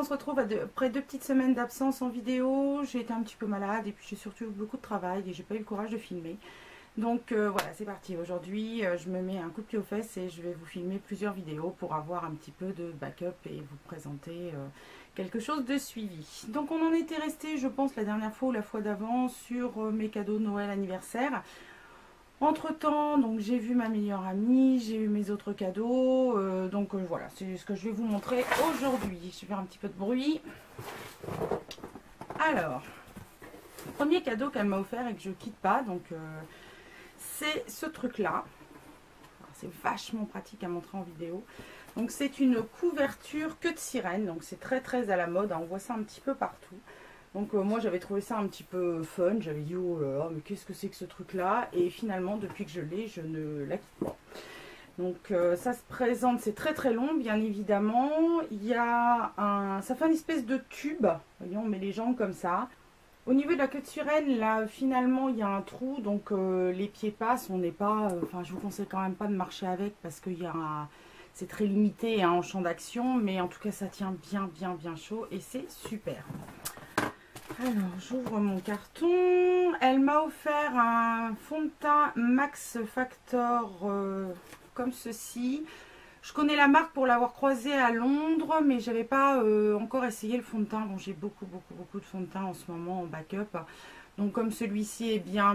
se retrouve après 2 petites semaines d'absence en vidéo. J'ai été un petit peu malade et puis j'ai surtout eu beaucoup de travail et j'ai pas eu le courage de filmer. Donc voilà, c'est parti. Aujourd'hui, je me mets un coup de pied aux fesses et je vais vous filmer plusieurs vidéos pour avoir un petit peu de backup et vous présenter quelque chose de suivi. Donc on en était resté, je pense, la dernière fois ou la fois d'avant sur mes cadeaux de Noël anniversaire. Entre temps, donc j'ai vu ma meilleure amie, j'ai eu mes autres cadeaux, voilà, c'est ce que je vais vous montrer aujourd'hui. Je vais faire un petit peu de bruit. Alors, le premier cadeau qu'elle m'a offert et que je quitte pas, donc c'est ce truc là. C'est vachement pratique à montrer en vidéo. Donc c'est une couverture queue de sirène, donc c'est très à la mode, hein, on voit ça un petit peu partout. Donc moi j'avais trouvé ça un petit peu fun, j'avais dit oh là là mais qu'est-ce que c'est que ce truc là, et finalement depuis que je l'ai je ne la quitte pas. Donc ça se présente, c'est très long bien évidemment, il y a ça fait une espèce de tube, voyez on met les jambes comme ça. Au niveau de la queue de sirène là finalement il y a un trou, donc les pieds passent, on n'est pas, je vous conseille quand même pas de marcher avec parce qu'il y a c'est très limité hein, en champ d'action, mais en tout cas ça tient bien chaud et c'est super. Alors, j'ouvre mon carton. Elle m'a offert un fond de teint Max Factor comme ceci. Je connais la marque pour l'avoir croisé à Londres, mais j'avais pas encore essayé le fond de teint. Bon, j'ai beaucoup de fond de teint en ce moment en backup. Donc, comme celui-ci est bien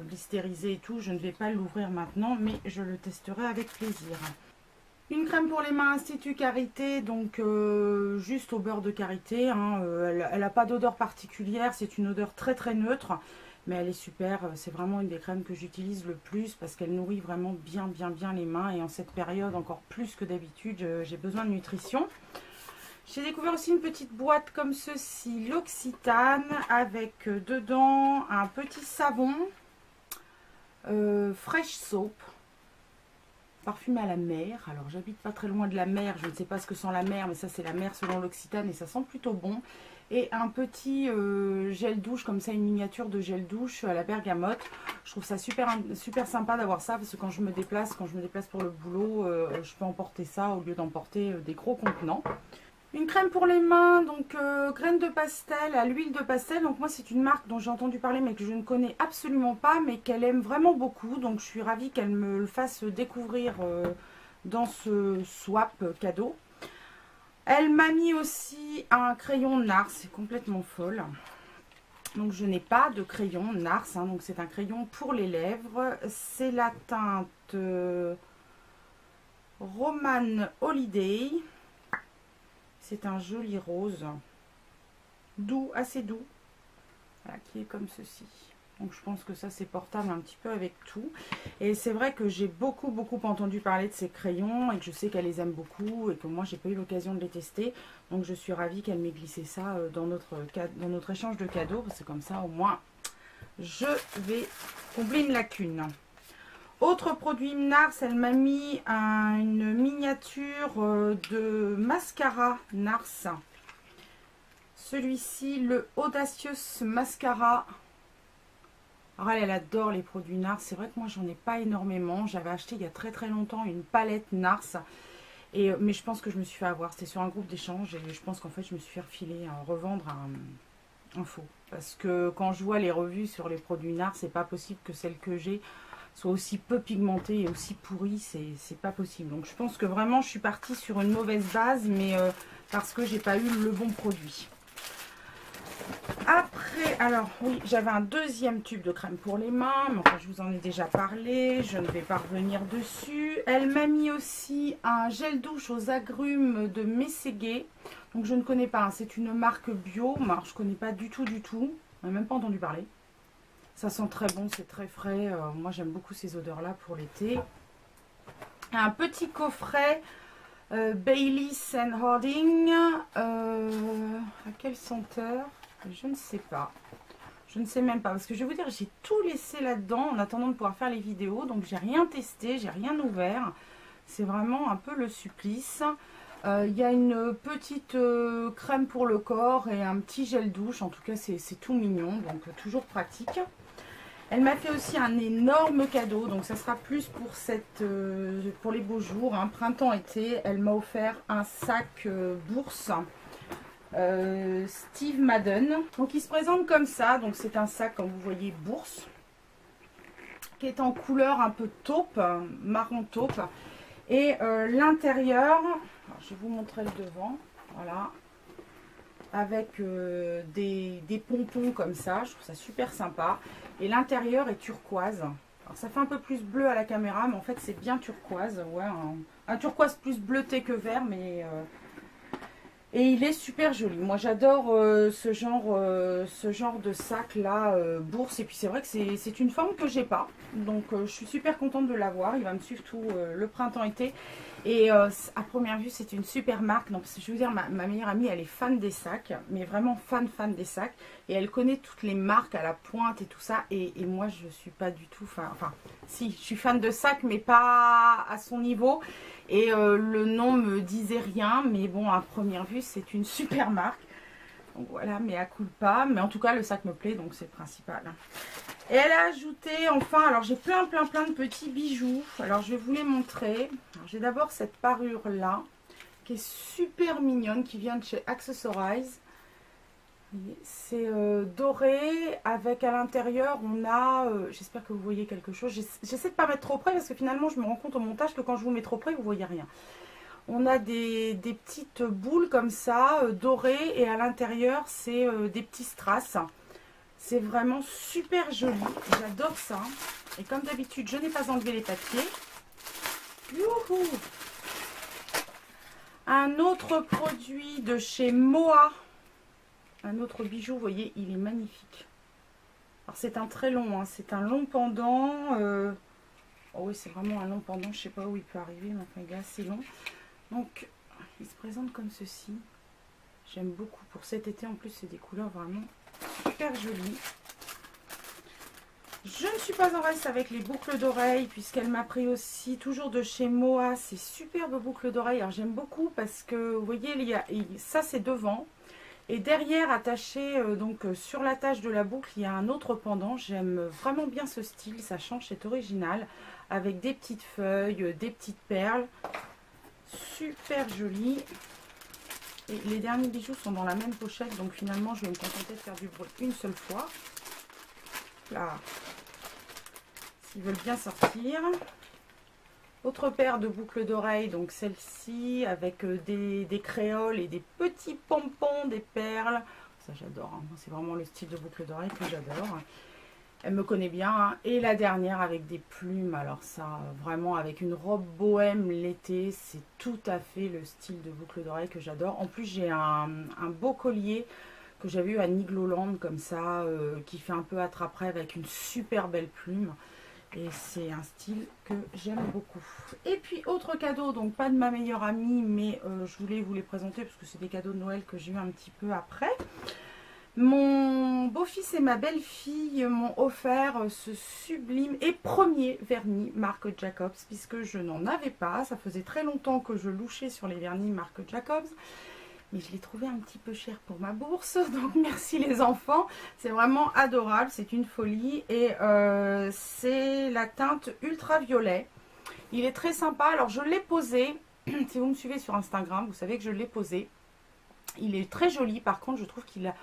blisterisé et tout, je ne vais pas l'ouvrir maintenant, mais je le testerai avec plaisir. Une crème pour les mains Institut Karité, donc juste au beurre de karité. Hein, elle n'a pas d'odeur particulière, c'est une odeur très neutre. Mais elle est super, c'est vraiment une des crèmes que j'utilise le plus parce qu'elle nourrit vraiment bien les mains. Et en cette période, encore plus que d'habitude, j'ai besoin de nutrition. J'ai découvert aussi une petite boîte comme ceci, l'Occitane, avec dedans un petit savon, Fresh Soap. Parfumé à la mer. Alors j'habite pas très loin de la mer, je ne sais pas ce que sent la mer, mais ça c'est la mer selon l'Occitane et ça sent plutôt bon. Et un petit gel douche comme ça, une miniature de gel douche à la bergamote. Je trouve ça super sympa d'avoir ça parce que quand je me déplace pour le boulot, je peux emporter ça au lieu d'emporter des gros contenants. Une crème pour les mains, donc graines de pastel à l'huile de pastel. Donc moi c'est une marque dont j'ai entendu parler mais que je ne connais absolument pas, mais qu'elle aime vraiment beaucoup. Donc je suis ravie qu'elle me le fasse découvrir dans ce swap cadeau. Elle m'a mis aussi un crayon NARS, c'est complètement folle. Donc je n'ai pas de crayon NARS, hein, donc c'est un crayon pour les lèvres. C'est la teinte Roman Holiday. C'est un joli rose, doux, assez doux, voilà, qui est comme ceci. Donc je pense que ça c'est portable un petit peu avec tout. Et c'est vrai que j'ai beaucoup entendu parler de ces crayons et que je sais qu'elle les aime beaucoup et que moi j'ai pas eu l'occasion de les tester. Donc je suis ravie qu'elle m'ait glissé ça dans notre échange de cadeaux, parce que comme ça au moins je vais combler une lacune. Autre produit NARS, elle m'a mis une miniature de mascara NARS. Celui-ci, le Audacious Mascara. Alors elle adore les produits NARS. C'est vrai que moi j'en ai pas énormément. J'avais acheté il y a très longtemps une palette NARS. Mais je pense que je me suis fait avoir. C'était sur un groupe d'échange et je pense qu'en fait je me suis fait refiler, revendre un faux. Parce que quand je vois les revues sur les produits NARS, c'est pas possible que celles que j'ai soit aussi peu pigmentée et aussi pourrie, c'est pas possible. Donc je pense que vraiment je suis partie sur une mauvaise base, mais parce que j'ai pas eu le bon produit. Après, alors oui, j'avais un deuxième tube de crème pour les mains, mais enfin je vous en ai déjà parlé, je ne vais pas revenir dessus. Elle m'a mis aussi un gel douche aux agrumes de Mességué. Donc je ne connais pas, hein, c'est une marque bio, mais alors, je connais pas du tout, on n'a même pas entendu parler. Ça sent très bon, c'est très frais. Moi, j'aime beaucoup ces odeurs-là pour l'été. Un petit coffret Baileys and Harding. À quelle senteur? Je ne sais pas. Je ne sais même pas. Parce que je vais vous dire, j'ai tout laissé là-dedans en attendant de pouvoir faire les vidéos. Donc, j'ai rien testé, j'ai rien ouvert. C'est vraiment un peu le supplice. Il y a une petite crème pour le corps et un petit gel douche. En tout cas, c'est tout mignon. Donc, toujours pratique. Elle m'a fait aussi un énorme cadeau, donc ça sera plus pour les beaux jours, hein, printemps-été. Elle m'a offert un sac bourse Steve Madden. Donc il se présente comme ça, donc c'est un sac comme vous voyez bourse, qui est en couleur un peu taupe, marron taupe. Et l'intérieur, je vais vous montrer le devant, voilà, avec des pompons comme ça, je trouve ça super sympa. Et l'intérieur est turquoise. Alors ça fait un peu plus bleu à la caméra, mais en fait c'est bien turquoise, ouais, un turquoise plus bleuté que vert, mais et il est super joli. Moi j'adore ce genre de sac là, bourse. Et puis c'est vrai que c'est une forme que j'ai pas. Donc je suis super contente de l'avoir. Il va me suivre tout le printemps-été. Et à première vue c'est une super marque. Donc je veux dire, ma meilleure amie elle est fan des sacs. Mais vraiment fan des sacs. Et elle connaît toutes les marques à la pointe et tout ça. Et moi je suis pas du tout fan. Enfin si, je suis fan de sacs mais pas à son niveau. Et le nom me disait rien, mais bon, à première vue, c'est une super marque. Donc voilà, mais à culpa. Mais en tout cas, le sac me plaît, donc c'est le principal. Et elle a ajouté, enfin, alors j'ai plein de petits bijoux. Alors je vais vous les montrer. J'ai d'abord cette parure-là, qui est super mignonne, qui vient de chez Accessorize. C'est doré, avec à l'intérieur on a, j'espère que vous voyez quelque chose, j'essaie de pas mettre trop près parce que finalement je me rends compte au montage que quand je vous mets trop près vous voyez rien. On a des petites boules comme ça, dorées, et à l'intérieur c'est des petits strass. C'est vraiment super joli, j'adore ça. Et comme d'habitude je n'ai pas enlevé les papiers. Youhou! Un autre produit de chez Moa. Un autre bijou, vous voyez, il est magnifique. Alors c'est un très long, hein, c'est un long pendant. Oh oui, c'est vraiment un long pendant, je sais pas où il peut arriver, mais enfin, il est assez long. Donc, il se présente comme ceci. J'aime beaucoup. Pour cet été, en plus, c'est des couleurs vraiment super jolies. Je ne suis pas en reste avec les boucles d'oreilles, puisqu'elle m'a pris aussi, toujours de chez Moa, ces superbes boucles d'oreilles. Alors j'aime beaucoup parce que, vous voyez, ça c'est devant. Et derrière, attaché sur l'attache de la boucle, il y a un autre pendant. J'aime vraiment bien ce style, ça change, c'est original. Avec des petites feuilles, des petites perles. Super joli. Et les derniers bijoux sont dans la même pochette, donc finalement, je vais me contenter de faire du bruit une seule fois. Là, s'ils veulent bien sortir. Autre paire de boucles d'oreilles, donc celle-ci avec des créoles et des petits pompons, des perles. Ça j'adore, hein. C'est vraiment le style de boucle d'oreille que j'adore. Elle me connaît bien, hein. Et la dernière avec des plumes, alors ça vraiment avec une robe bohème l'été, c'est tout à fait le style de boucle d'oreille que j'adore. En plus j'ai un beau collier que j'avais eu à Nigloland comme ça, qui fait un peu attrape-rêve avec une super belle plume. Et c'est un style que j'aime beaucoup. Et puis autre cadeau, donc pas de ma meilleure amie, mais je voulais vous les présenter parce que c'est des cadeaux de Noël que j'ai eu un petit peu après. Mon beau-fils et ma belle-fille m'ont offert ce sublime et premier vernis marque Jacobs, puisque je n'en avais pas. Ça faisait très longtemps que je louchais sur les vernis marque Jacobs. Mais je l'ai trouvé un petit peu cher pour ma bourse, donc merci les enfants. C'est vraiment adorable, c'est une folie. Et c'est la teinte ultraviolet. Il est très sympa, alors je l'ai posé. Si vous me suivez sur Instagram, vous savez que je l'ai posé. Il est très joli, par contre je trouve qu'il a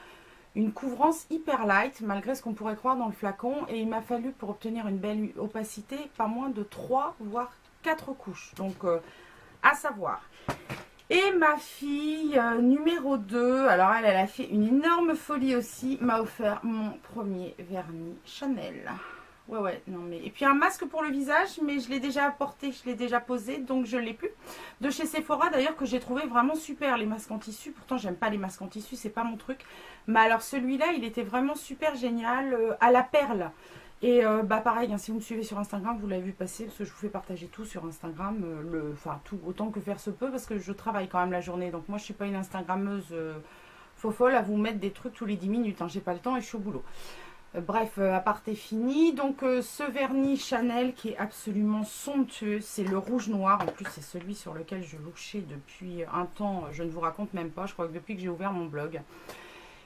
une couvrance hyper light, malgré ce qu'on pourrait croire dans le flacon. Et il m'a fallu, pour obtenir une belle opacité, pas moins de 3 voire 4 couches. Donc à savoir. Et ma fille numéro 2, alors elle a fait une énorme folie aussi, m'a offert mon premier vernis Chanel. Ouais, non mais... Et puis un masque pour le visage, mais je l'ai déjà apporté, je l'ai déjà posé, donc je ne l'ai plus. De chez Sephora d'ailleurs, que j'ai trouvé vraiment super, les masques en tissu. Pourtant j'aime pas les masques en tissu, c'est pas mon truc. Mais alors celui-là, il était vraiment super génial, à la perle. Et pareil, hein, si vous me suivez sur Instagram, vous l'avez vu passer, parce que je vous fais partager tout sur Instagram, enfin tout autant que faire se peut, parce que je travaille quand même la journée. Donc moi je suis pas une Instagrammeuse folle à vous mettre des trucs tous les 10 minutes, hein, j'ai pas le temps et je suis au boulot. Bref, aparté fini. Donc ce vernis Chanel qui est absolument somptueux, c'est le rouge noir. En plus c'est celui sur lequel je louchais depuis un temps, je ne vous raconte même pas, je crois que depuis que j'ai ouvert mon blog.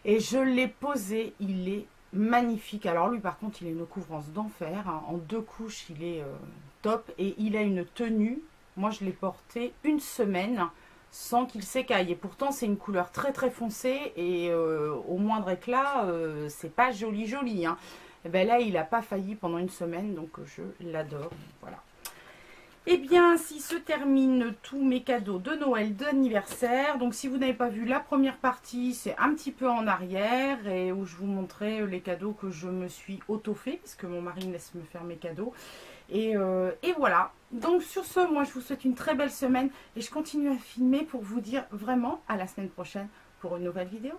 Et je l'ai posé, il est magnifique. Alors lui par contre il a une couvrance d'enfer, hein. En 2 couches il est top. Et il a une tenue, moi je l'ai porté une semaine sans qu'il s'écaille. Et pourtant, c'est une couleur très très foncée et au moindre éclat, c'est pas joli joli. Hein. Et ben là, il n'a pas failli pendant une semaine, donc je l'adore. Voilà. Et bien, ainsi se terminent tous mes cadeaux de Noël, d'anniversaire. Donc, si vous n'avez pas vu la première partie, c'est un petit peu en arrière et où je vous montrais les cadeaux que je me suis auto-fait, parce que mon mari me laisse me faire mes cadeaux. Et voilà. Donc, sur ce, moi, je vous souhaite une très belle semaine et je continue à filmer pour vous dire vraiment à la semaine prochaine pour une nouvelle vidéo.